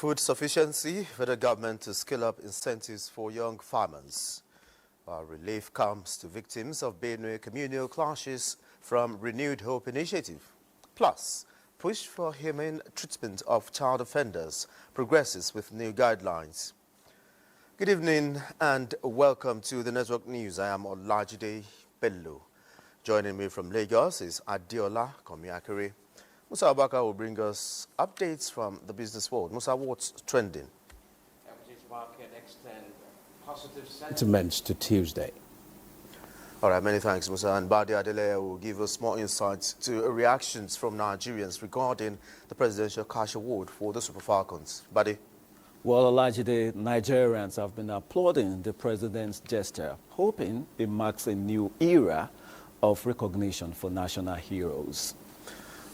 Food sufficiency for the government to scale up incentives for young farmers. Relief comes to victims of Benue communal clashes from Renewed Hope Initiative. Plus, push for humane treatment of child offenders progresses with new guidelines. Good evening and welcome to the Network News. I am Olajide Bello. Joining me from Lagos is Adiola Komiakere. Musa Abaka will bring us updates from the business world. Musa, what's trending? Equities market extend positive sentiments to Tuesday. All right, many thanks, Musa. And Badi Adeleye will give us more insights to reactions from Nigerians regarding the Presidential Cash Award for the Super Falcons. Badi? Well, allegedly, Nigerians have been applauding the president's gesture, hoping it marks a new era of recognition for national heroes.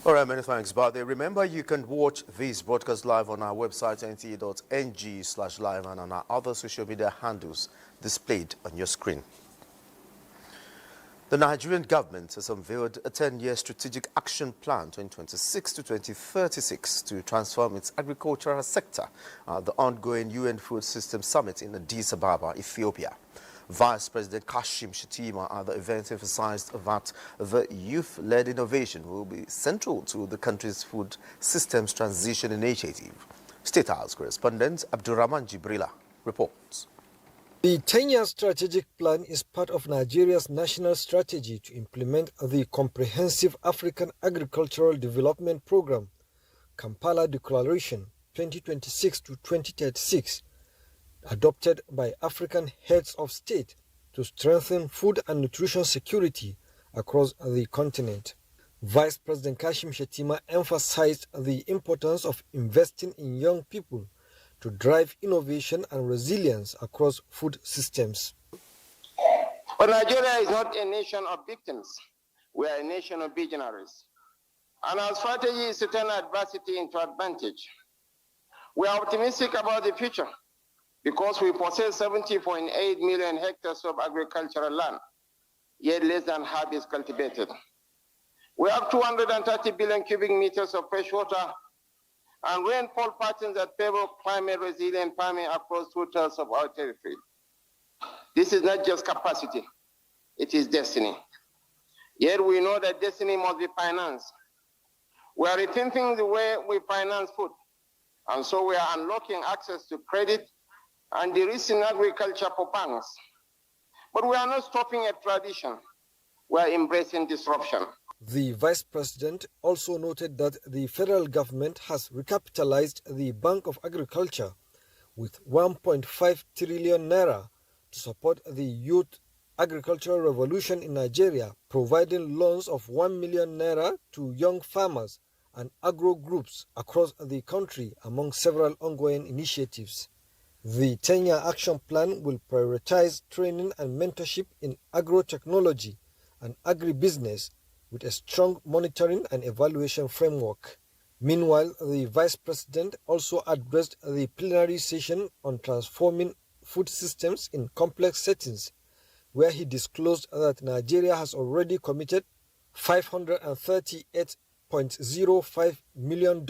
All right, many thanks, Badi. Remember, you can watch this broadcast live on our website, nta.ng/live, and on our other social media handles displayed on your screen. The Nigerian government has unveiled a 10-year strategic action plan 2026 to 2036 to transform its agricultural sector at the ongoing UN Food System Summit in Addis Ababa, Ethiopia. Vice President Kashim Shettima at the event emphasized that the youth-led innovation will be central to the country's food systems transition initiative. State House correspondent Abdurrahman Jibrila reports. The 10-year strategic plan is part of Nigeria's national strategy to implement the Comprehensive African Agricultural Development Program, Kampala Declaration 2026 to 2036, adopted by African heads of state to strengthen food and nutrition security across the continent. Vice President Kashim Shettima emphasized the importance of investing in young people to drive innovation and resilience across food systems. But Nigeria is not a nation of victims. We are a nation of visionaries. And our strategy is to turn adversity into advantage. We are optimistic about the future because we possess 70.8 million hectares of agricultural land, yet less than half is cultivated. We have 230 billion cubic meters of fresh water and rainfall patterns that favor climate-resilient farming across 2/3 of our territory. This is not just capacity, it is destiny. Yet we know that destiny must be financed. We are rethinking the way we finance food, and so we are unlocking access to credit and de-risking agriculture for banks. But we are not stopping at tradition. We are embracing disruption. The Vice President also noted that the federal government has recapitalized the Bank of Agriculture with 1.5 trillion naira to support the youth agricultural revolution in Nigeria, providing loans of 1 million naira to young farmers and agro groups across the country, among several ongoing initiatives. The 10-year action plan will prioritize training and mentorship in agro-technology and agribusiness with a strong monitoring and evaluation framework. Meanwhile, the Vice President also addressed the plenary session on transforming food systems in complex settings, where he disclosed that Nigeria has already committed $538.05 million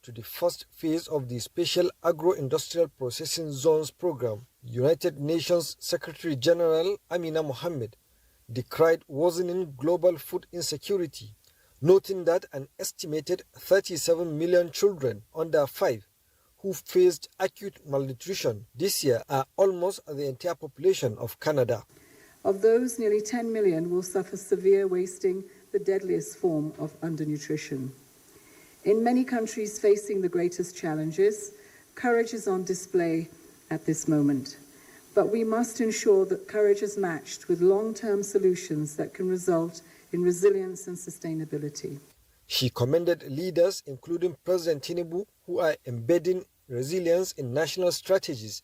to the first phase of the Special Agro-Industrial Processing Zones Program. United Nations Secretary General Amina Mohammed decried worsening global food insecurity, noting that an estimated 37 million children under 5 who faced acute malnutrition this year are almost the entire population of Canada. Of those, nearly 10 million will suffer severe wasting, the deadliest form of undernutrition. In many countries facing the greatest challenges, courage is on display at this moment. But we must ensure that courage is matched with long-term solutions that can result in resilience and sustainability. She commended leaders, including President Tinubu, who are embedding resilience in national strategies,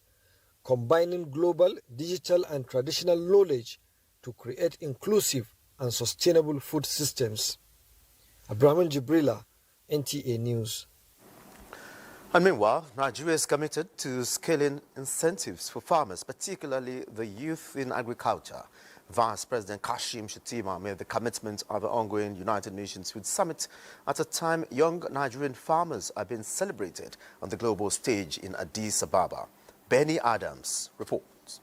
combining global, digital, and traditional knowledge to create inclusive and sustainable food systems. Abraham Jibrila, NTA News. And meanwhile, Nigeria is committed to scaling incentives for farmers, particularly the youth in agriculture. Vice President Kashim Shettima made the commitment of the ongoing United Nations Food Summit at a time young Nigerian farmers are being celebrated on the global stage in Addis Ababa. Benny Adams reports.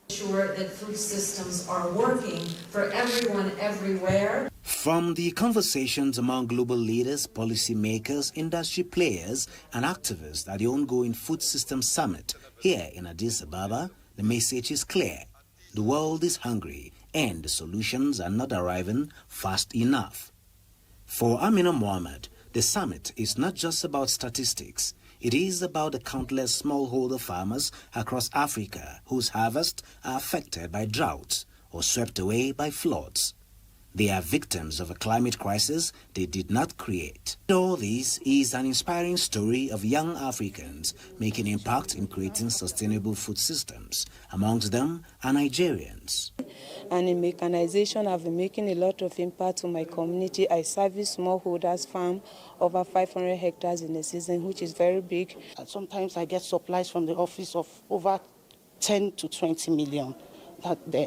Ensure that food systems are working for everyone everywhere. From the conversations among global leaders, policymakers, industry players and activists at the ongoing Food System Summit here in Addis Ababa, the message is clear. The world is hungry and the solutions are not arriving fast enough. For Amina Mohammed, the summit is not just about statistics. It is about the countless smallholder farmers across Africa whose harvests are affected by droughts or swept away by floods. They are victims of a climate crisis they did not create. All this is an inspiring story of young Africans making impact in creating sustainable food systems. Amongst them are Nigerians. And in mechanization, I've been making a lot of impact to my community. I service smallholders farm over 500 hectares in a season, which is very big. And sometimes I get supplies from the office of over 10 to 20 million. That they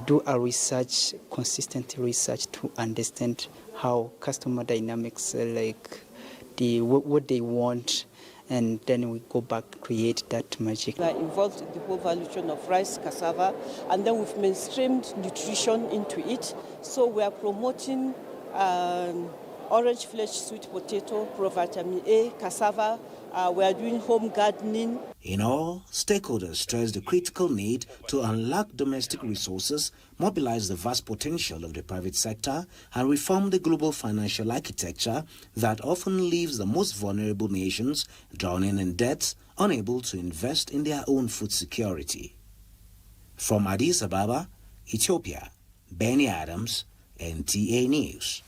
do a research, consistent research to understand how customer dynamics like what they want, and then we go back to create that magic. We are involved in the whole value chain of rice, cassava, and then we've mainstreamed nutrition into it. So we are promoting orange flesh sweet potato, provitamin A, cassava. We are doing home gardening. In all, stakeholders stress the critical need to unlock domestic resources, mobilize the vast potential of the private sector, and reform the global financial architecture that often leaves the most vulnerable nations drowning in debts, unable to invest in their own food security. From Addis Ababa, Ethiopia, Benny Adams, NTA News.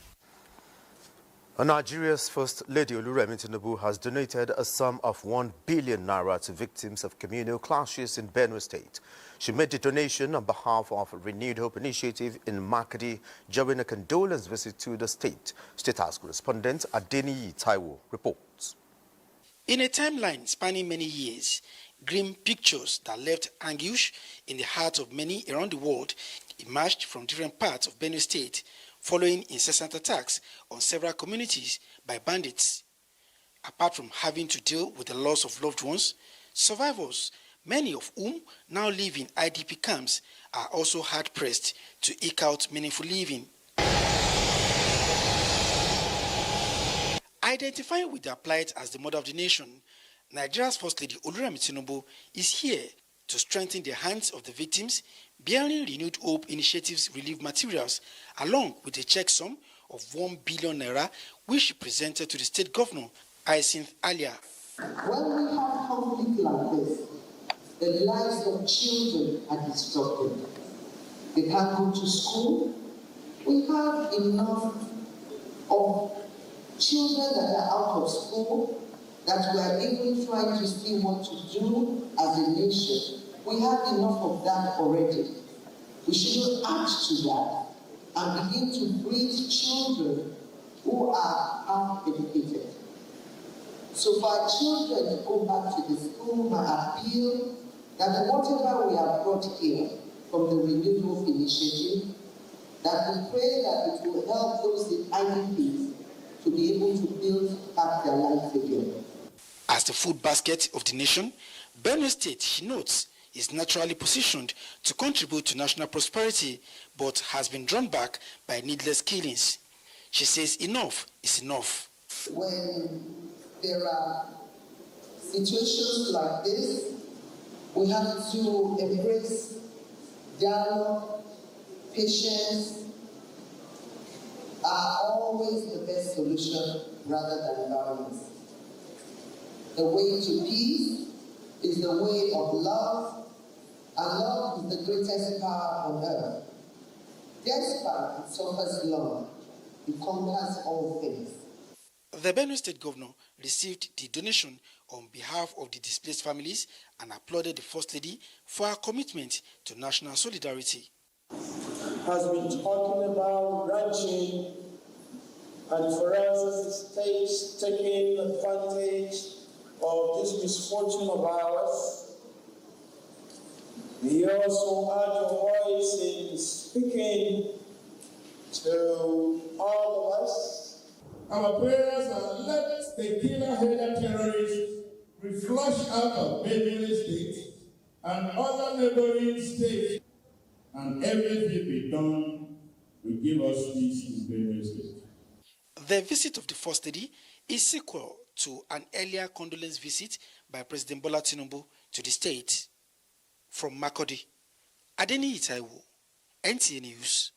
Nigeria's First Lady Oluremi Tinubu has donated a sum of 1 billion naira to victims of communal clashes in Benue State. She made the donation on behalf of a Renewed Hope initiative in Makadi during a condolence visit to the state. State House correspondent Adeniyi Taiwo reports. In a timeline spanning many years, grim pictures that left anguish in the hearts of many around the world emerged from different parts of Benue State, following incessant attacks on several communities by bandits. Apart from having to deal with the loss of loved ones, survivors, many of whom now live in IDP camps, are also hard-pressed to eke out meaningful living. Identifying with their plight as the mother of the nation, Nigeria's First Lady Oluremi Tinubu is here to strengthen the hands of the victims, bearing Renewed Hope Initiative's relief materials, along with a check sum of 1 billion naira, which she presented to the state governor, Hyacinth Alia. When we have conflict like this, the lives of children are disrupted. They can't go to school. We have enough of children that are out of school, that we are even trying to see what to do as a nation. We have enough of that already. We should add to that and begin to breed children who are half-educated. So for our children to go back to the school, my appeal that whatever we have brought here from the Renewed Hope Initiative, that we pray that it will help those IDPs to be able to build back their life again. As the food basket of the nation, Benue State, she notes, is naturally positioned to contribute to national prosperity, but has been drawn back by needless killings. She says enough is enough. When there are situations like this, we have to embrace dialogue. Patience are always the best solution rather than violence. The way to peace is the way of love, and love is the greatest power on earth. Despite it suffers long, it conquers all things. The Benue State Governor received the donation on behalf of the displaced families and applauded the First Lady for her commitment to national solidarity. Has been talking about ranching, and for us, the state taking advantage of this misfortune of ours, May you also add your voice in speaking to all of us. Our prayers are let the killer-headed terrorists be flushed out of Benue State and other neighboring states, and everything be done to give us peace in Benue State. The visit of the First Lady is sequel to an earlier condolence visit by President Bola Tinubu to the state. From Makurdi, Adeni Itaiwo, NTA News.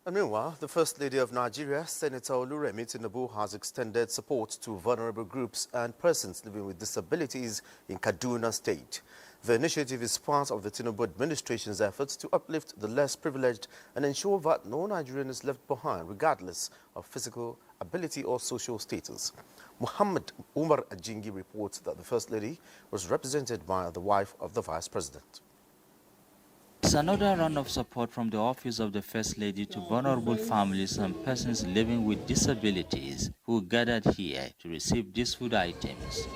And meanwhile, the First Lady of Nigeria, Senator Oluremi Tinubu, has extended support to vulnerable groups and persons living with disabilities in Kaduna State. The initiative is part of the Tinubu administration's efforts to uplift the less privileged and ensure that no Nigerian is left behind, regardless of physical ability or social status. Muhammad Umar Ajingi reports that the First Lady was represented by the wife of the Vice President. It's another round of support from the Office of the First Lady to vulnerable families and persons living with disabilities who gathered here to receive these food items.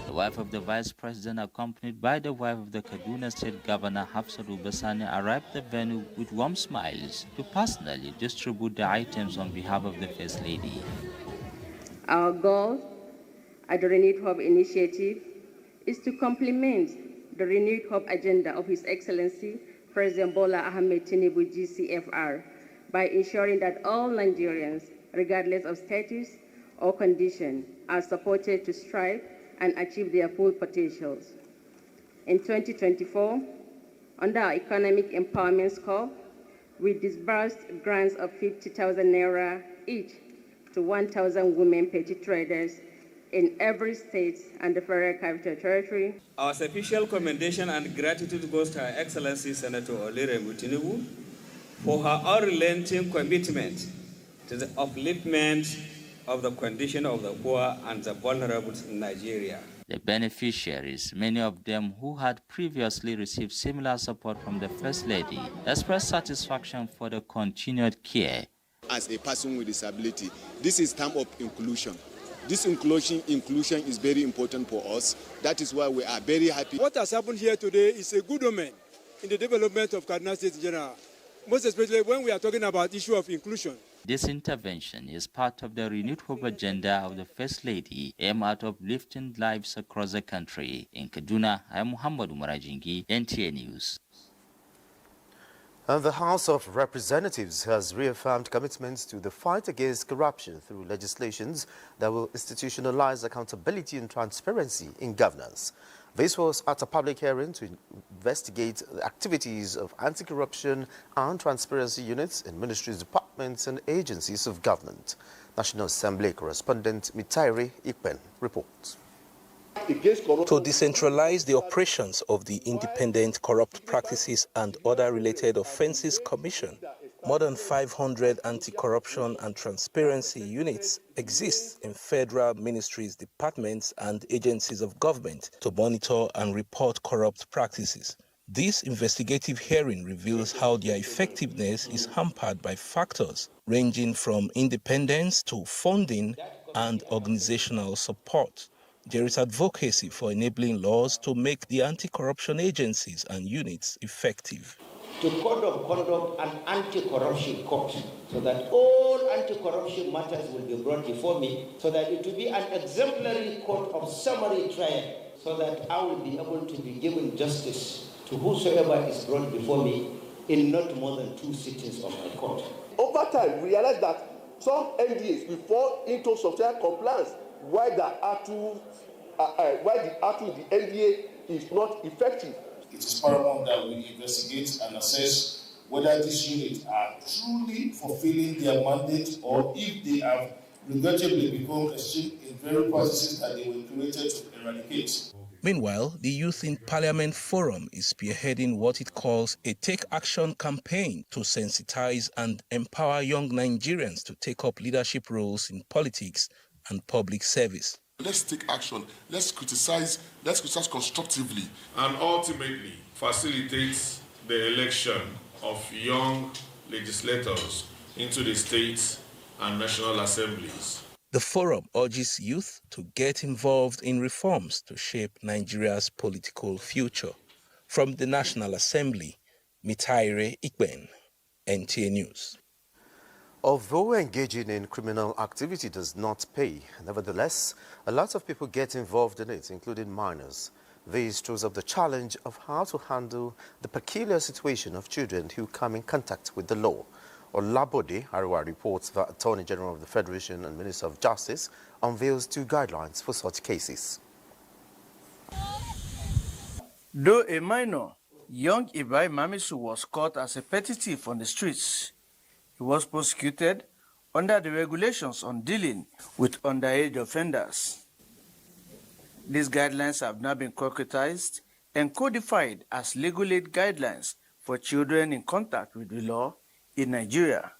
The wife of the Vice President, accompanied by the wife of the Kaduna State Governor Hafsat Ubasani, arrived at the venue with warm smiles to personally distribute the items on behalf of the First Lady. Our goal at the Renewed Hope Initiative is to complement the Renewed Hope agenda of His Excellency President Bola Ahmed Tinubu GCFR by ensuring that all Nigerians, regardless of status or condition, are supported to strive and achieve their full potentials. In 2024, under our Economic Empowerment Scope, we disbursed grants of 50,000 naira each to 1,000 women petty traders in every state and the Federal Capital Territory. Our special commendation and gratitude goes to Her Excellency Senator Oluremi Tinubu for her unrelenting commitment to the upliftment of the condition of the poor and the vulnerable in Nigeria. The beneficiaries, many of them who had previously received similar support from the First Lady, expressed satisfaction for the continued care. As a person with disability, this is time of inclusion. This inclusion is very important for us. That is why we are very happy. What has happened here today is a good omen in the development of Kaduna State in general, most especially when we are talking about the issue of inclusion. This intervention is part of the Renewed Hope agenda of the First Lady, aimed at uplifting lives across the country. In Kaduna, I am Muhammad Umar Ajingi, NTA News. And the House of Representatives has reaffirmed commitments to the fight against corruption through legislations that will institutionalize accountability and transparency in governance. This was at a public hearing to investigate the activities of anti-corruption and transparency units in ministries, departments and agencies of government. National Assembly correspondent Mitairi Ikpen reports. To decentralize the operations of the Independent Corrupt Practices and Other Related Offences Commission, more than 500 anti-corruption and transparency units exist in federal ministries, departments and agencies of government to monitor and report corrupt practices. This investigative hearing reveals how their effectiveness is hampered by factors ranging from independence to funding and organizational support. There is advocacy for enabling laws to make the anti-corruption agencies and units effective. To code of conduct and anti-corruption court, so that all anti-corruption matters will be brought before me, so that it will be an exemplary court of summary trial, so that I will be able to be given justice to whosoever is brought before me in not more than 2 sittings of my court. Over time, we realized that some NDAs will fall into social compliance while the NDA is not effective. It is paramount that we investigate and assess whether these units are truly fulfilling their mandate or if they have regrettably become extinct in very practices that they were created to eradicate. Meanwhile, the Youth in Parliament Forum is spearheading what it calls a Take Action campaign to sensitize and empower young Nigerians to take up leadership roles in politics and public service. Let's take action. Let's criticize constructively. And ultimately facilitate the election of young legislators into the states and national assemblies. The forum urges youth to get involved in reforms to shape Nigeria's political future. From the National Assembly, Mitaire Ikben, NTA News. Although engaging in criminal activity does not pay, nevertheless, a lot of people get involved in it, including minors. This shows up the challenge of how to handle the peculiar situation of children who come in contact with the law. Olabode Ariwa reports that Attorney General of the Federation and Minister of Justice unveils 2 guidelines for such cases. Though a minor, young Ibrahim Mamisu was caught as a petty thief on the streets. He was prosecuted under the regulations on dealing with underage offenders. These guidelines have now been concretized and codified as legal aid guidelines for children in contact with the law in Nigeria.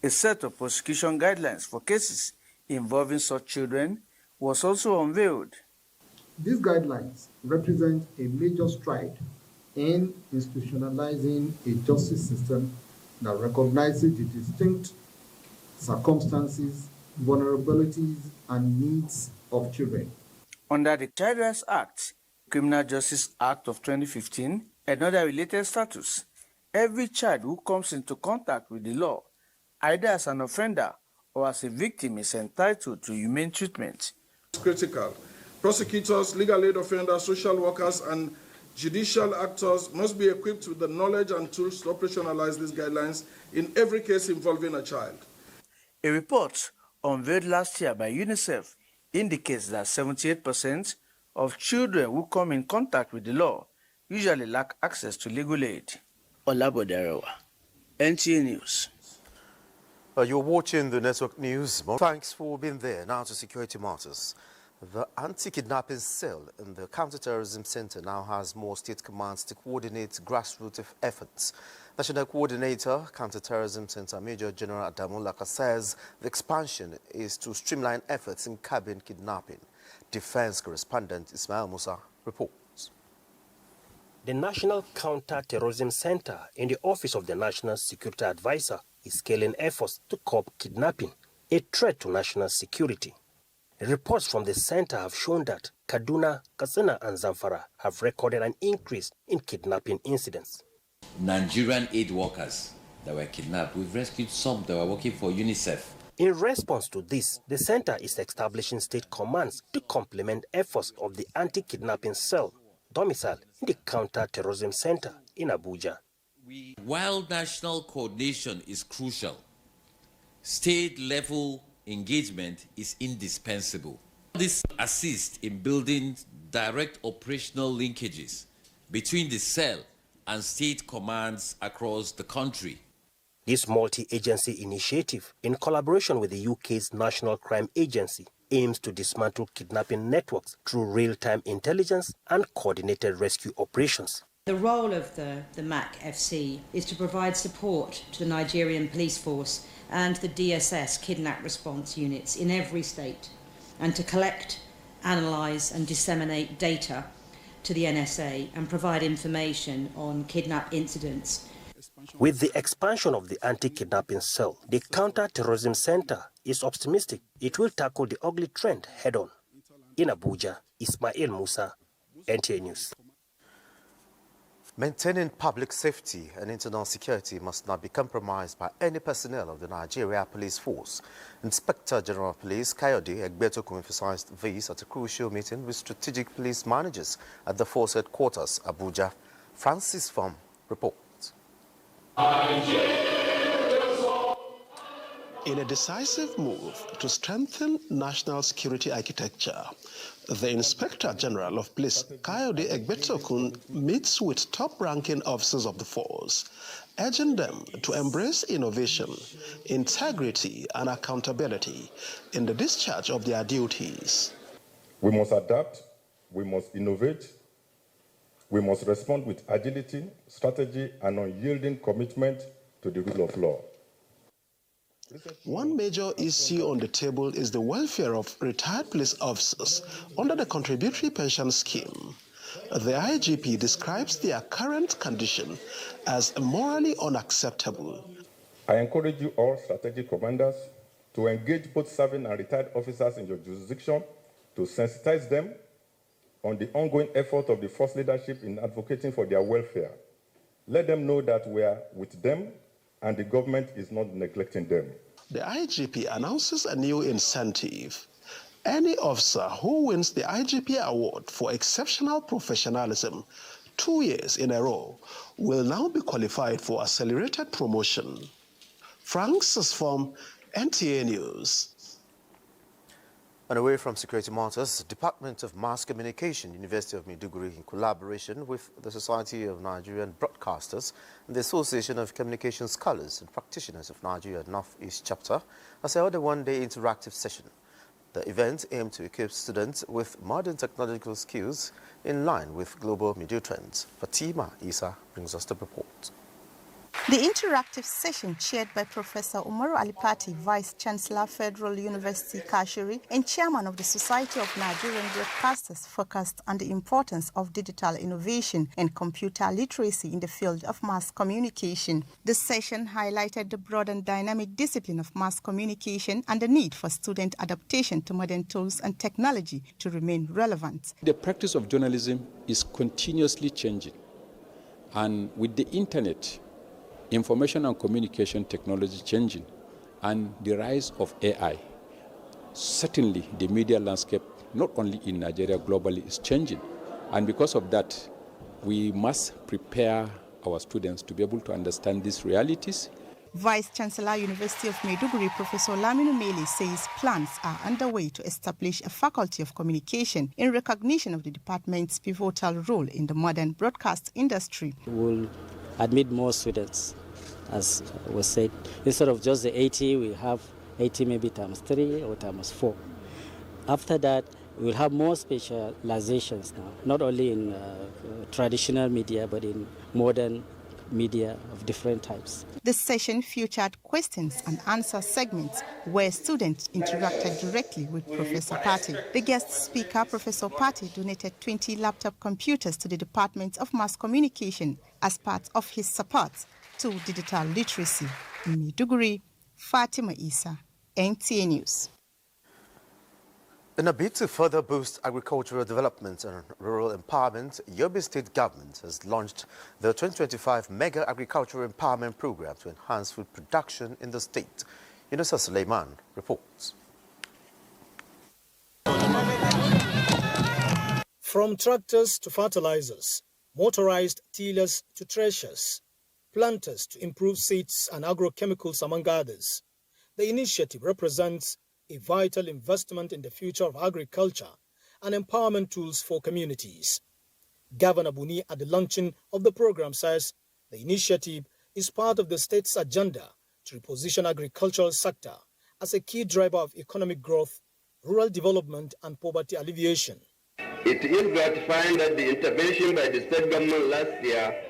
A set of prosecution guidelines for cases involving such children was also unveiled. These guidelines represent a major stride in institutionalizing a justice system that recognizes the distinct circumstances, vulnerabilities, and needs of children. Under the Child Rights Act, Criminal Justice Act of 2015, and other related statutes, every child who comes into contact with the law, either as an offender or as a victim, is entitled to humane treatment. It's critical. Prosecutors, legal aid offenders, social workers, and judicial actors must be equipped with the knowledge and tools to operationalize these guidelines in every case involving a child. A report unveiled last year by UNICEF indicates that 78% of children who come in contact with the law usually lack access to legal aid. Olabode Ariwa, NTA News. You're watching the network news. Thanks for being there. Now to security matters. The anti-kidnapping cell in the Counterterrorism Center now has more state commands to coordinate grassroots efforts. National Coordinator, Counterterrorism Center Major General Adamu Laka says the expansion is to streamline efforts in curbing kidnapping. Defense correspondent Ismail Musa reports. The National Counter-Terrorism Center in the Office of the National Security Advisor is scaling efforts to curb kidnapping, a threat to national security. Reports from the center have shown that Kaduna, Katsina and Zamfara have recorded an increase in kidnapping incidents. Nigerian aid workers that were kidnapped, we've rescued some that were working for UNICEF. In response to this, the center is establishing state commands to complement efforts of the anti-kidnapping cell, domiciled in the Counter-Terrorism Center in Abuja. While national coordination is crucial, state-level engagement is indispensable. This assists in building direct operational linkages between the cell and state commands across the country. This multi-agency initiative, in collaboration with the UK's National Crime Agency, aims to dismantle kidnapping networks through real-time intelligence and coordinated rescue operations. The role of the MAC-FC is to provide support to the Nigerian police force and the DSS kidnap response units in every state, and to collect, analyse and disseminate data to the NSA and provide information on kidnap incidents. With the expansion of the anti-kidnapping cell, the Counter-Terrorism Center is optimistic it will tackle the ugly trend head-on. In Abuja, Ismail Musa, NTA News. Maintaining public safety and internal security must not be compromised by any personnel of the Nigeria Police Force. Inspector General of Police Kayode Egbetokun emphasized this at a crucial meeting with strategic police managers at the force headquarters, Abuja. Francis Pham reports. In a decisive move to strengthen national security architecture, the Inspector General of Police, Kayode Egbetokun, meets with top-ranking officers of the force, urging them to embrace innovation, integrity, and accountability in the discharge of their duties. We must adapt, we must innovate, we must respond with agility, strategy, and unyielding commitment to the rule of law. One major issue on the table is the welfare of retired police officers under the contributory pension scheme. The IGP describes their current condition as morally unacceptable. I encourage you all strategic commanders to engage both serving and retired officers in your jurisdiction to sensitize them, on the ongoing effort of the First leadership in advocating for their welfare. Let them know that we are with them and the government is not neglecting them. The IGP announces a new incentive. Any officer who wins the IGP award for exceptional professionalism 2 years in a row will now be qualified for accelerated promotion. Francis from NTA News. And away from security matters, Department of Mass Communication, University of Maiduguri, in collaboration with the Society of Nigerian Broadcasters and the Association of Communication Scholars and Practitioners of Nigeria North-East Chapter, has held a one-day interactive session. The event aimed to equip students with modern technological skills in line with global media trends. Fatima Isa brings us the report. The interactive session, chaired by Professor Umaru Alipati, Vice-Chancellor, Federal University Kashiri, and Chairman of the Society of Nigerian Broadcasters, focused on the importance of digital innovation and computer literacy in the field of mass communication. The session highlighted the broad and dynamic discipline of mass communication and the need for student adaptation to modern tools and technology to remain relevant. The practice of journalism is continuously changing, and with the internet, information and communication technology changing, and the rise of AI, certainly the media landscape, not only in Nigeria, globally, is changing. And because of that, we must prepare our students to be able to understand these realities. Vice-Chancellor, University of Maiduguri, Professor Laminu Mele, says plans are underway to establish a faculty of communication in recognition of the department's pivotal role in the modern broadcast industry. We'll admit more students, as was said. Instead of just the 80, we have 80 maybe times 3 or times 4. After that, we'll have more specializations now, not only in traditional media, but in modern media of different types. The session featured questions and answer segments where students interacted directly with Professor Patti. The guest speaker, Professor Patti, donated 20 laptop computers to the Department of Mass Communication as part of his support to digital literacy. In Maiduguri, Fatima Isa, NTA News. In a bid to further boost agricultural development and rural empowerment, Yobe State Government has launched the 2025 Mega Agricultural Empowerment Program to enhance food production in the state. Yunusa Suleiman reports. From tractors to fertilizers, motorized tillers to threshers, planters to improve seeds and agrochemicals, among others, the initiative represents a vital investment in the future of agriculture and empowerment tools for communities. Governor Buni, at the launching of the program, says the initiative is part of the state's agenda to reposition agricultural sector as a key driver of economic growth, rural development and poverty alleviation. It is gratifying that the intervention by the state government last year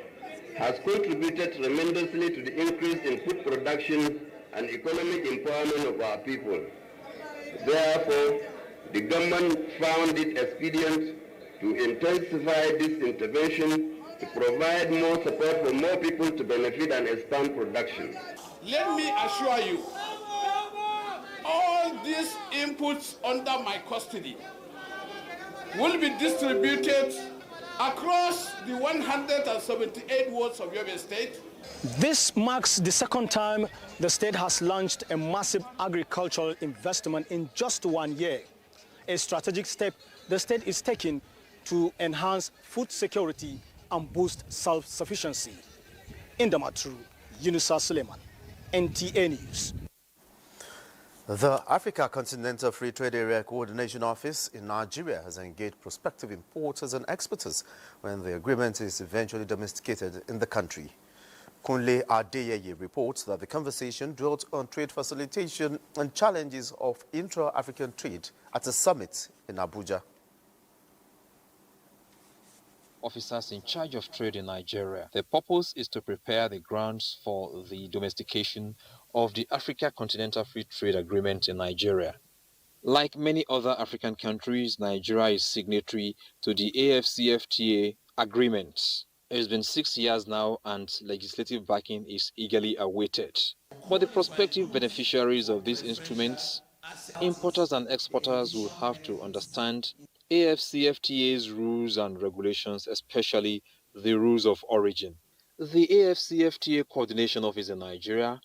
has contributed tremendously to the increase in food production and economic empowerment of our people. Therefore, the government found it expedient to intensify this intervention to provide more support for more people to benefit and expand production. Let me assure you, all these inputs under my custody will be distributed across the 178 wards of Yobe State. This marks the second time the state has launched a massive agricultural investment in just 1 year, a strategic step the state is taking to enhance food security and boost self-sufficiency. In Damaturu, Yunusa Suleiman, NTA News. The Africa Continental Free Trade Area Coordination Office in Nigeria has engaged prospective importers and exporters when the agreement is eventually domesticated in the country. Kunle Adeyeye reports that the conversation dwelt on trade facilitation and challenges of intra-African trade at a summit in Abuja. Officers in charge of trade in Nigeria. The purpose is to prepare the grounds for the domestication of the Africa Continental Free Trade Agreement in Nigeria. Like many other African countries, Nigeria is signatory to the AFCFTA agreement. It's been 6 years now and legislative backing is eagerly awaited. But the prospective beneficiaries of these instruments, importers and exporters, will have to understand AFCFTA's rules and regulations, especially the rules of origin. The AFCFTA Coordination Office in Nigeria,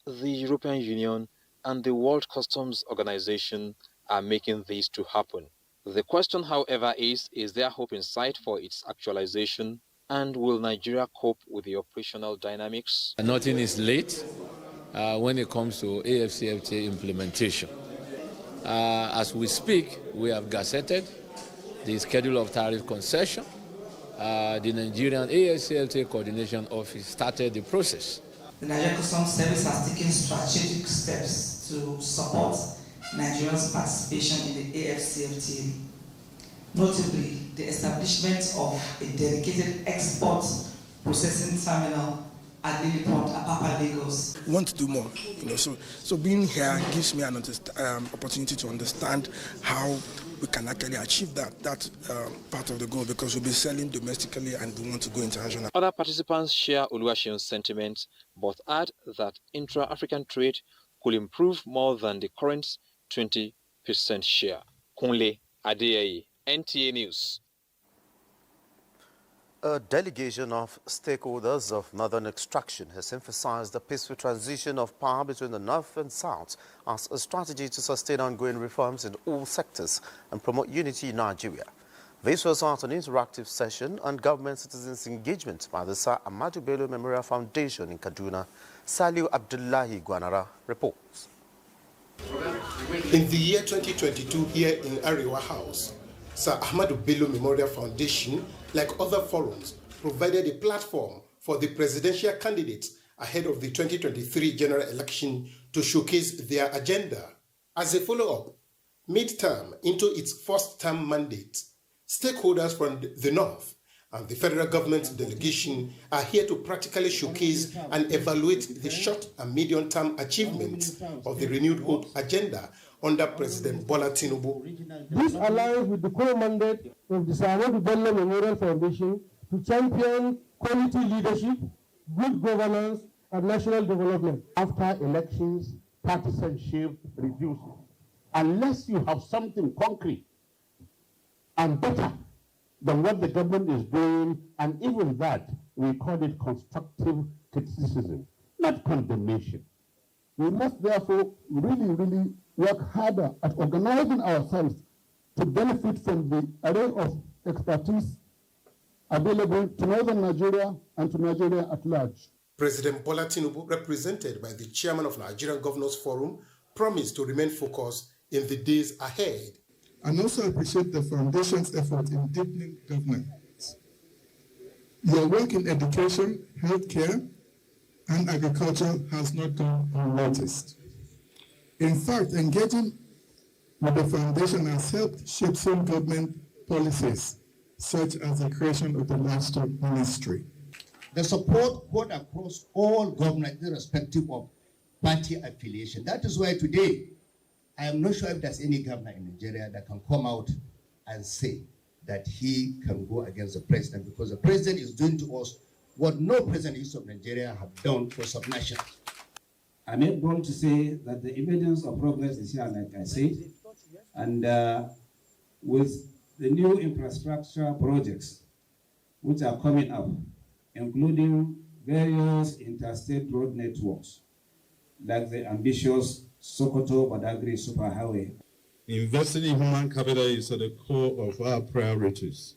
the European Union, and the World Customs Organization are making this to happen. The question, however, is there hope in sight for its actualization, and will Nigeria cope with the operational dynamics? Nothing is late when it comes to AFCFTA implementation. As we speak, we have gazetted the schedule of tariff concession. The Nigerian AFCFTA Coordination Office started the process. The Nigerian Customs Service has taken strategic steps to support Nigerians' participation in the AFCFTA. Notably, the establishment of a dedicated export processing terminal at Lilliport, Apapa, Lagos. We want to do more, so being here gives me an opportunity to understand how we can actually achieve that part of the goal, because we'll be selling domestically and we want to go international. Other participants share Oluwaseun's sentiments, but add that intra-African trade could improve more than the current 20% share. Kunle Adeyeye, NTA News. A delegation of stakeholders of Northern Extraction has emphasized the peaceful transition of power between the North and South as a strategy to sustain ongoing reforms in all sectors and promote unity in Nigeria. This was at an interactive session on government citizens' engagement by the Sir Ahmadu Bello Memorial Foundation in Kaduna. Saliu Abdullahi Gwanara reports. In the year 2022 here in Ariwa House, Sir Ahmadu Bello Memorial Foundation, like other forums, provided a platform for the presidential candidates ahead of the 2023 general election to showcase their agenda. As a follow-up, mid-term into its first-term mandate, stakeholders from the North and the federal government delegation are here to practically showcase and evaluate the short and medium-term achievements of the Renewed Hope agenda under President Bola Tinubu. This aligns with the core mandate of the Sir Ahmadu Bello Memorial Foundation to champion quality leadership, good governance, and national development. After elections, partisanship reduces. Unless you have something concrete and better than what the government is doing, and even that, we call it constructive criticism, not condemnation. We must therefore really work harder at organizing ourselves to benefit from the array of expertise available to Northern Nigeria and to Nigeria at large. President Bola Tinubu, represented by the chairman of Nigerian Governors Forum, promised to remain focused in the days ahead. And also appreciate the Foundation's effort in deepening governance. Your work in education, healthcare, and agriculture has not gone unnoticed. In fact, engaging with the Foundation has helped shape some government policies, such as the creation of the Livestock Ministry. The support got across all government, irrespective of party affiliation. That is why today, I am not sure if there's any governor in Nigeria that can come out and say that he can go against the president, because the president is doing to us what no president of Nigeria have done for subnations. I'm able to say that the evidence of progress is here, like I said, and with the new infrastructure projects which are coming up, including various interstate road networks, like the ambitious Sokoto-Badagry Superhighway. Investing in human capital is at the core of our priorities.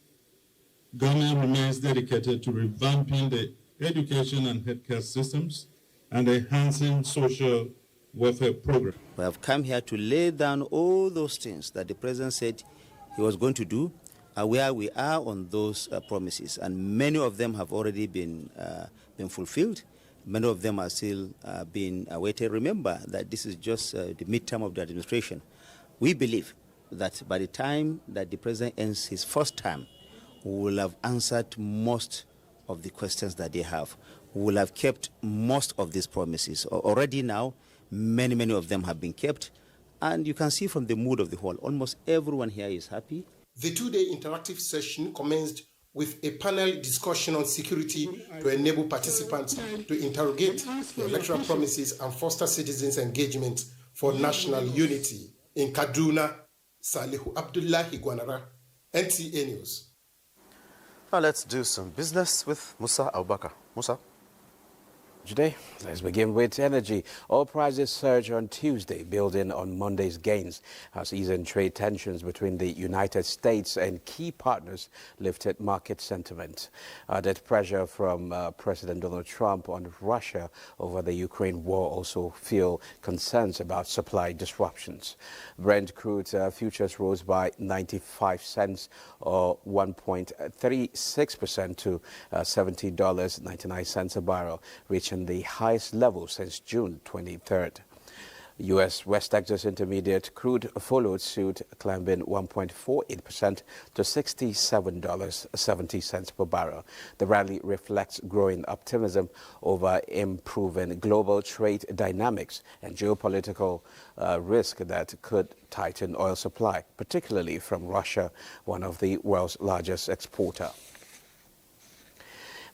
Government remains dedicated to revamping the education and healthcare systems and enhancing social welfare programs. We have come here to lay down all those things that the president said he was going to do, where we are on those promises, and many of them have already been fulfilled. Many of them are still being awaited. Remember that this is just the midterm of the administration. We believe that by the time that the president ends his first term, we will have answered most of the questions that they have. We will have kept most of these promises. Already now, many of them have been kept. And you can see from the mood of the hall, almost everyone here is happy. The two-day interactive session commenced with a panel discussion on security to enable participants to interrogate the electoral promises and foster citizens' engagement for national unity. In Kaduna, Salihu Abdullahi Gwanara, NTA News. Now let's do some business with Musa Abubakar. Musa. Today, let's begin with energy. Oil prices surged on Tuesday, building on Monday's gains as easing trade tensions between the United States and key partners lifted market sentiment. Added pressure from President Donald Trump on Russia over the Ukraine war also fueled concerns about supply disruptions. Brent crude futures rose by 95 cents or 1.36% to $70.99 a barrel, reaching the highest level since June 23rd. U.S. West Texas Intermediate crude followed suit, climbing 1.48% to $67.70 per barrel. The rally reflects growing optimism over improving global trade dynamics and geopolitical risk that could tighten oil supply, particularly from Russia, one of the world's largest exporters.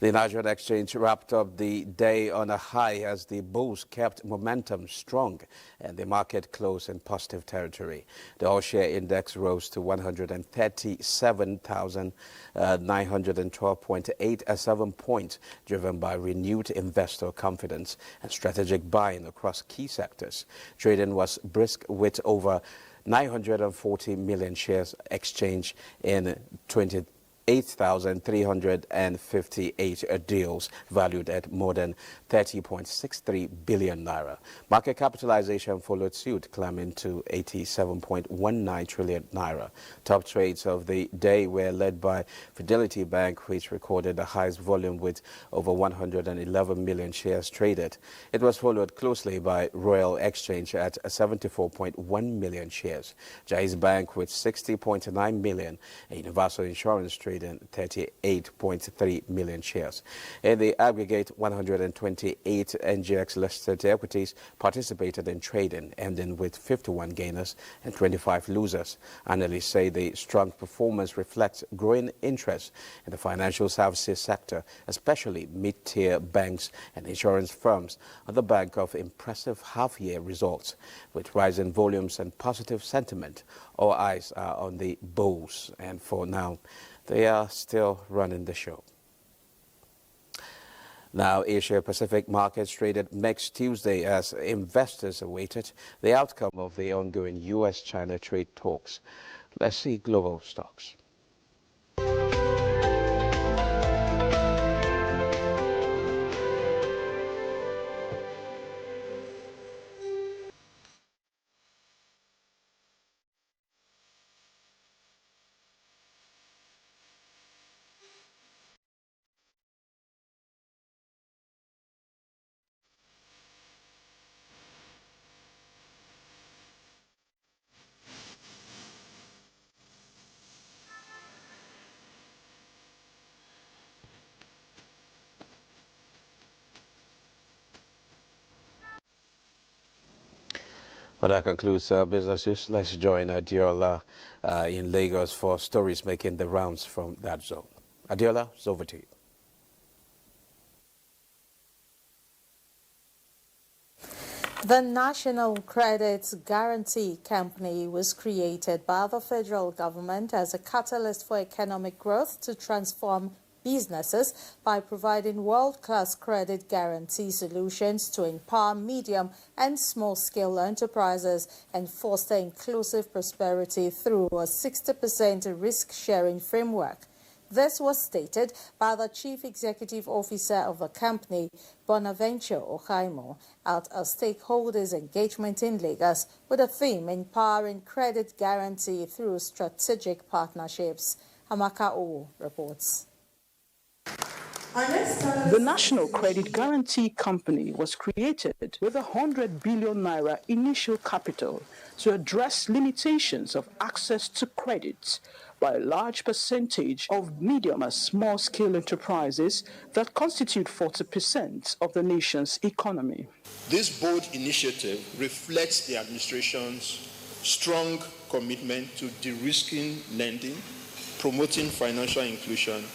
The Nigerian exchange wrapped up the day on a high as the bulls kept momentum strong and the market closed in positive territory. The all-share index rose to 137,912.87 points, driven by renewed investor confidence and strategic buying across key sectors. Trading was brisk with over 940 million shares exchanged in 8,358 deals valued at more than 30.63 billion naira. Market capitalization followed suit, climbing to 87.19 trillion naira. Top trades of the day were led by Fidelity Bank, which recorded the highest volume with over 111 million shares traded. It was followed closely by Royal Exchange at 74.1 million shares, Jaiz Bank with 60.9 million, and Universal Insurance trading 38.3 million shares. In the aggregate, 128 NGX-listed equities participated in trading, ending with 51 gainers and 25 losers. Analysts say the strong performance reflects growing interest in the financial services sector, especially mid-tier banks and insurance firms, on the back of impressive half-year results. With rising volumes and positive sentiment, all eyes are on the bulls, and for now, they are still running the show. Now, Asia-Pacific markets traded mixed Tuesday as investors awaited the outcome of the ongoing U.S.-China trade talks. Let's see global stocks. Well, that concludes business news. Let's join Adiola in Lagos for stories making the rounds from that zone. Adiola, it's over to you. The National Credit Guarantee Company was created by the federal government as a catalyst for economic growth to transform businesses by providing world-class credit guarantee solutions to empower medium and small-scale enterprises and foster inclusive prosperity through a 60% risk-sharing framework. This was stated by the Chief Executive Officer of the company, Bonaventure Ohaimo, at a stakeholders engagement in Lagos with a theme empowering credit guarantee through strategic partnerships. Amaka O reports. The National Credit Guarantee Company was created with 100 billion naira initial capital to address limitations of access to credit by a large percentage of medium and small-scale enterprises that constitute 40% of the nation's economy. This bold initiative reflects the administration's strong commitment to de-risking lending, promoting financial inclusion,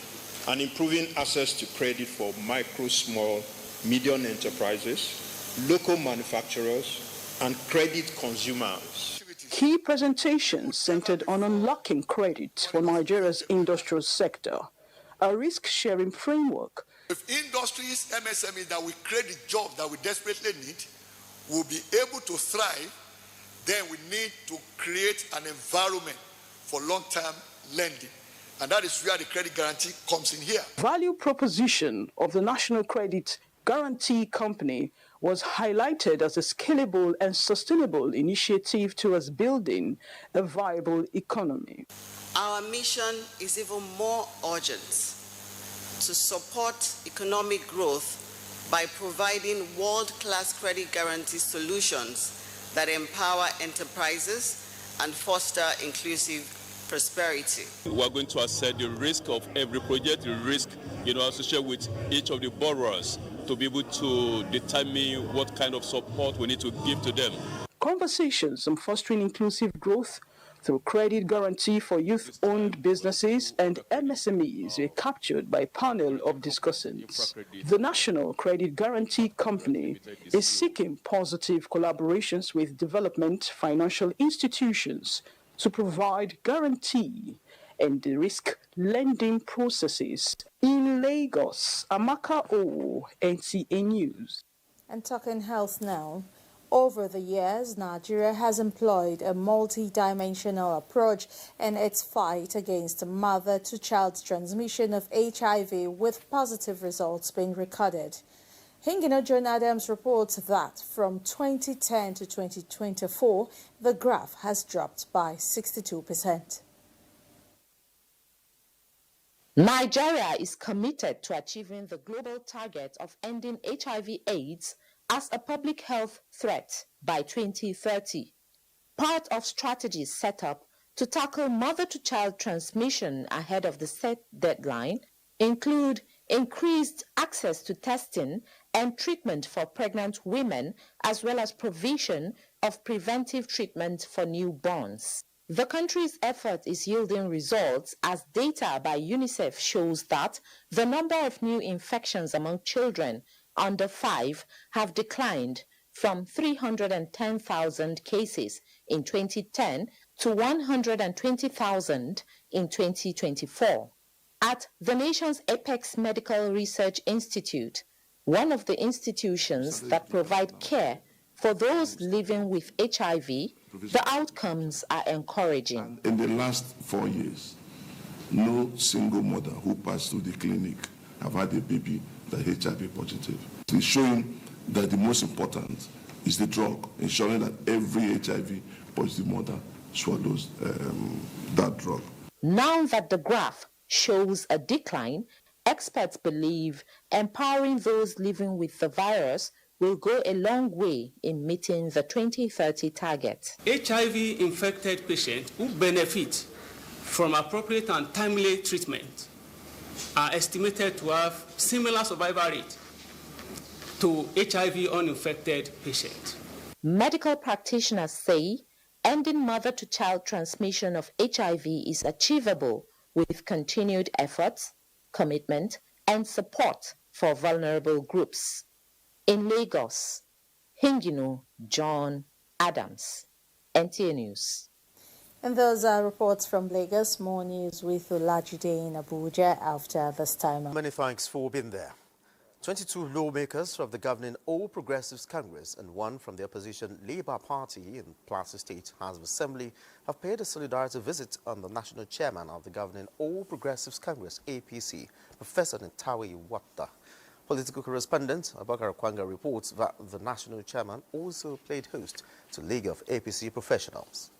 and improving access to credit for micro, small, medium enterprises, local manufacturers, and credit consumers. Key presentations centered on unlocking credit for Nigeria's industrial sector, a risk-sharing framework. If industries, MSMEs that will create the jobs that we desperately need will be able to thrive, then we need to create an environment for long-term lending. And that is where the credit guarantee comes in here. Value proposition of the National Credit Guarantee Company was highlighted as a scalable and sustainable initiative towards building a viable economy. Our mission is even more urgent: to support economic growth by providing world-class credit guarantee solutions that empower enterprises and foster inclusive prosperity. We are going to assess the risk of every project, the risk associated with each of the borrowers, to be able to determine what kind of support we need to give to them. Conversations on fostering inclusive growth through credit guarantee for youth-owned businesses and MSMEs were captured by a panel of discussants. The National Credit Guarantee Company is seeking positive collaborations with development financial institutions to provide guarantee and the risk lending processes. In Lagos, Amaka O, NTA News. And talking health now. Over the years, Nigeria has employed a multi-dimensional approach in its fight against mother-to-child transmission of HIV, with positive results being recorded. Hingino John Adams reports that from 2010 to 2024, the graph has dropped by 62%. Nigeria is committed to achieving the global target of ending HIV/AIDS as a public health threat by 2030. Part of strategies set up to tackle mother-to-child transmission ahead of the set deadline include increased access to testing and treatment for pregnant women, as well as provision of preventive treatment for newborns. The country's effort is yielding results, as data by UNICEF shows that the number of new infections among children under 5 have declined from 310,000 cases in 2010 to 120,000 in 2024. At the nation's Apex Medical Research Institute, one of the institutions that provide care for those living with HIV, the outcomes are encouraging. In the last 4 years, no single mother who passed through the clinic have had a baby that HIV positive. It's showing that the most important is the drug, ensuring that every HIV positive mother swallows that drug. Now that the graph shows a decline, experts believe empowering those living with the virus will go a long way in meeting the 2030 target. HIV-infected patients who benefit from appropriate and timely treatment are estimated to have similar survival rate to HIV-uninfected patients. Medical practitioners say ending mother-to-child transmission of HIV is achievable with continued efforts, commitment, and support for vulnerable groups. In Lagos, Hingino John Adams, NTA News. And those are reports from Lagos. More news with Olajide in Abuja after this time. Many thanks for being there. 22 lawmakers from the governing All Progressives Congress and one from the opposition Labour Party in Plateau State House of Assembly have paid a solidarity visit on the national chairman of the governing All Progressives Congress, APC, Professor Ntawe Wata. Political correspondent Abakar Kwanga reports that the national chairman also played host to a League of APC professionals.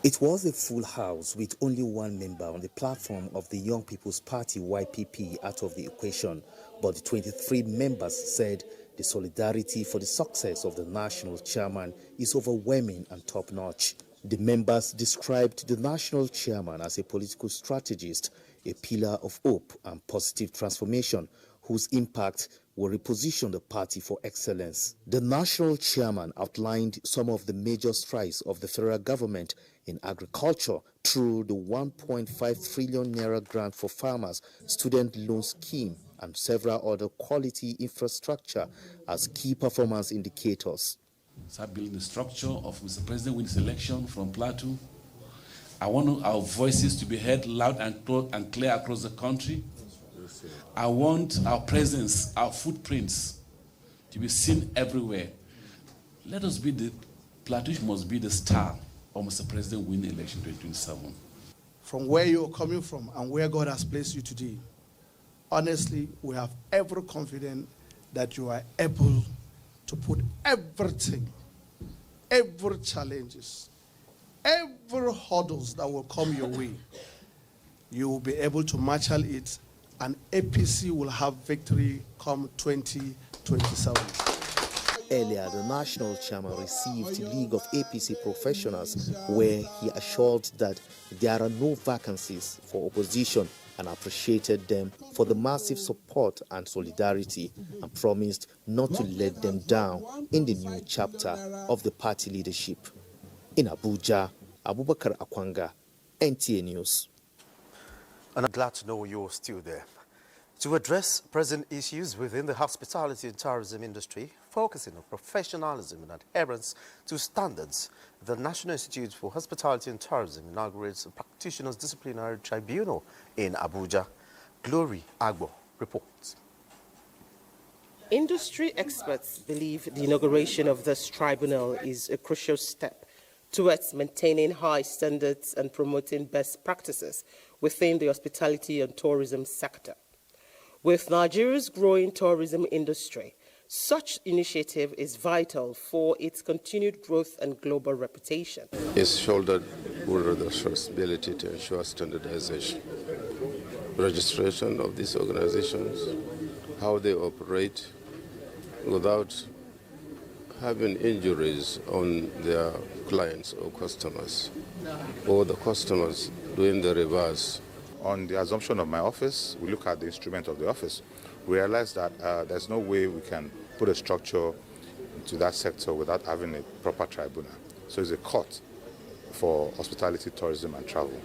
It was a full house with only one member on the platform of the Young People's Party YPP out of the equation, but the 23 members said the solidarity for the success of the national chairman is overwhelming and top-notch. The members described the national chairman as a political strategist, a pillar of hope and positive transformation, whose impact will reposition the party for excellence. The national chairman outlined some of the major strides of the federal government in agriculture through the 1.5 trillion naira grant for farmers, student loan scheme, and several other quality infrastructure as key performance indicators. start building the structure of Mr. President wins election from Plateau. I want our voices to be heard loud and clear across the country. I want our presence, our footprints to be seen everywhere. Let us be Plateau must be the star of Mr. President win election 2027. From where you're coming from and where God has placed you today, honestly, we have every confidence that you are able to put everything, every challenges, every hurdles that will come your way, you will be able to marshal it, and APC will have victory come 2027. Earlier, the national chairman received League of APC professionals where he assured that there are no vacancies for opposition and appreciated them for the massive support and solidarity and promised not to let them down in the new chapter of the party leadership. In Abuja, Abubakar Akwanga, NTA News. And I'm glad to know you're still there. To address present issues within the hospitality and tourism industry, focusing on professionalism and adherence to standards, the National Institute for Hospitality and Tourism inaugurates a practitioners' disciplinary tribunal in Abuja. Glory Agbo reports. Industry experts believe the inauguration of this tribunal is a crucial step towards maintaining high standards and promoting best practices within the hospitality and tourism sector. With Nigeria's growing tourism industry, such initiative is vital for its continued growth and global reputation. It's shouldered with the responsibility to ensure standardization, registration of these organizations, how they operate without having injuries on their clients or customers, or the customers doing the reverse. On the assumption of my office, we look at the instrument of the office. We realize that there's no way we can put a structure into that sector without having a proper tribunal. So it's a court for hospitality, tourism, and travel.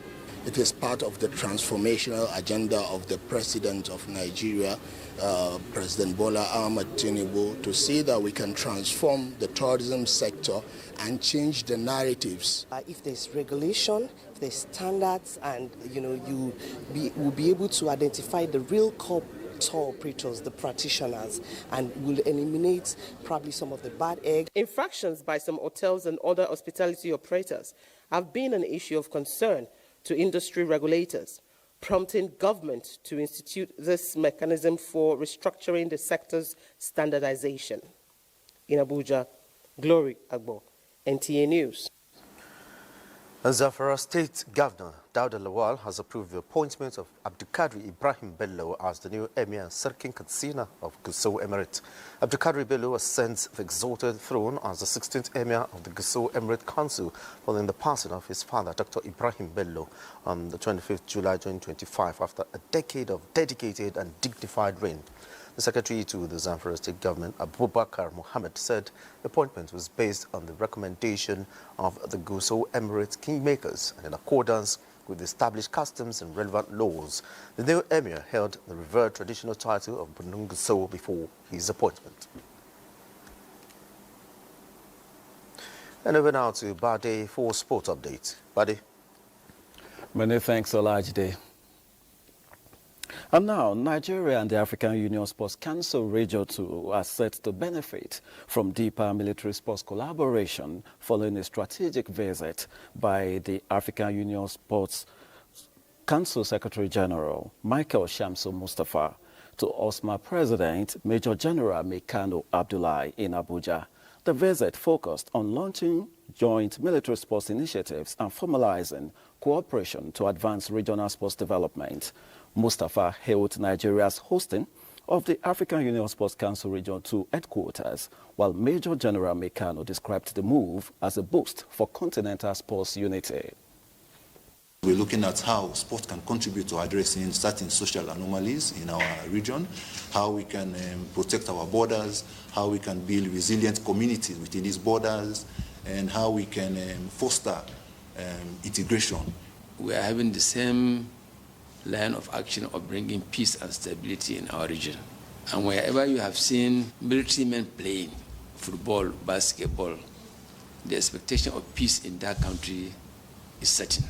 It is part of the transformational agenda of the President of Nigeria, President Bola Ahmed Tinubu, to see that we can transform the tourism sector and change the narratives. If there's regulation, if there's standards, and you will be able to identify the real core tour operators, the practitioners, and will eliminate probably some of the bad eggs. Infractions by some hotels and other hospitality operators have been an issue of concern to industry regulators, prompting government to institute this mechanism for restructuring the sector's standardization. In Abuja, Glory Agbo, NTA News. Zamfara State Governor Dauda Lawal has approved the appointment of Abdulkadir Ibrahim Bello as the new Emir and Sarkin Katsina of Gusau Emirate. Abdulkadir Bello ascends the exalted throne as the 16th Emir of the Gusau Emirate Council following the passing of his father, Dr. Ibrahim Bello, on the 25th July 2025 after a decade of dedicated and dignified reign. The Secretary to the Zamfara State Government, Abubakar Mohammed, said the appointment was based on the recommendation of the Gusau Emirate kingmakers and in accordance with the established customs and relevant laws. The new Emir held the revered traditional title of Bunung Gusau before his appointment. And over now to Bade for sport update. Bade. Many thanks, Olajide. And now, Nigeria and the African Union Sports Council Region 2 are set to benefit from deeper military sports collaboration following a strategic visit by the African Union Sports Council Secretary General Michael Shamsu Mustafa to OSMA President Major General Mekano Abdullahi in Abuja. The visit focused on launching joint military sports initiatives and formalizing cooperation to advance regional sports development. Mustafa hailed Nigeria's hosting of the African Union Sports Council Region 2 headquarters, while Major General Mekano described the move as a boost for continental sports unity. We're looking at how sport can contribute to addressing certain social anomalies in our region, how we can protect our borders, how we can build resilient communities within these borders, and how we can foster integration. We are having the same line of action of bringing peace and stability in our region. And wherever you have seen military men playing, football, basketball, the expectation of peace in that country is certain.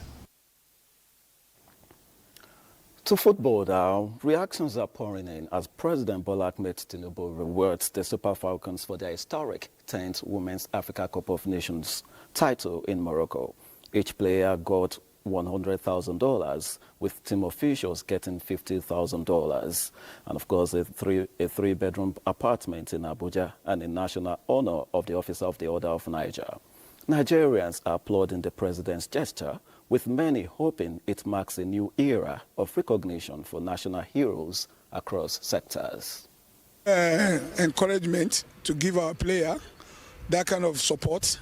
To football now, reactions are pouring in as President Bola Ahmed Tinubu rewards the Super Falcons for their historic 10th Women's Africa Cup of Nations title in Morocco. Each player got $100,000, with team officials getting $50,000. And of course, a three-bedroom apartment in Abuja and in national honor of the Officer of the Order of Niger. Nigerians are applauding the president's gesture, with many hoping it marks a new era of recognition for national heroes across sectors. Encouragement to give our player that kind of support.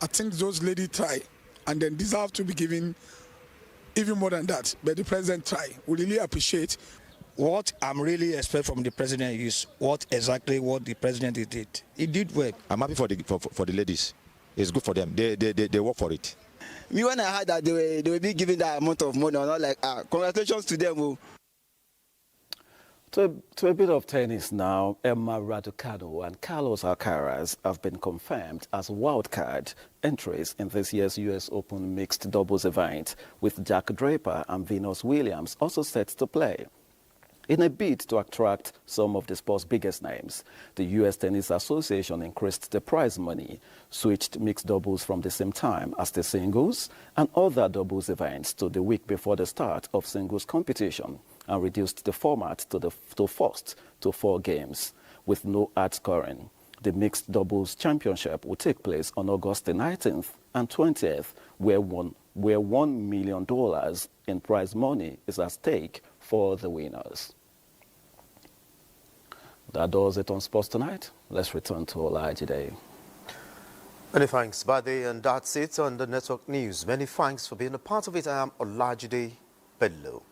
I think those ladies try and then deserve to be given even more than that. But the president try. We really appreciate. What I'm really expecting from the president is what the president did. He did work. I'm happy for the ladies. It's good for them. They work for it. Me, when I heard that they will be giving that amount of money, I'm not like, congratulations to them. To a bit of tennis now, Emma Raducanu and Carlos Alcaraz have been confirmed as wildcard entries in this year's US Open mixed doubles event, with Jack Draper and Venus Williams also set to play. In a bid to attract some of the sport's biggest names, the U.S. Tennis Association increased the prize money, switched mixed doubles from the same time as the singles and other doubles events to the week before the start of singles competition, and reduced the format to first to 4 games, with no ad scoring. The mixed doubles championship will take place on August the 19th and 20th, where $1 million in prize money is at stake for the winners. That does it on Sports Tonight. Let's return to Olajide. Many thanks, Bade, and that's it on the Network News. Many thanks for being a part of it. I am Olajide Bello.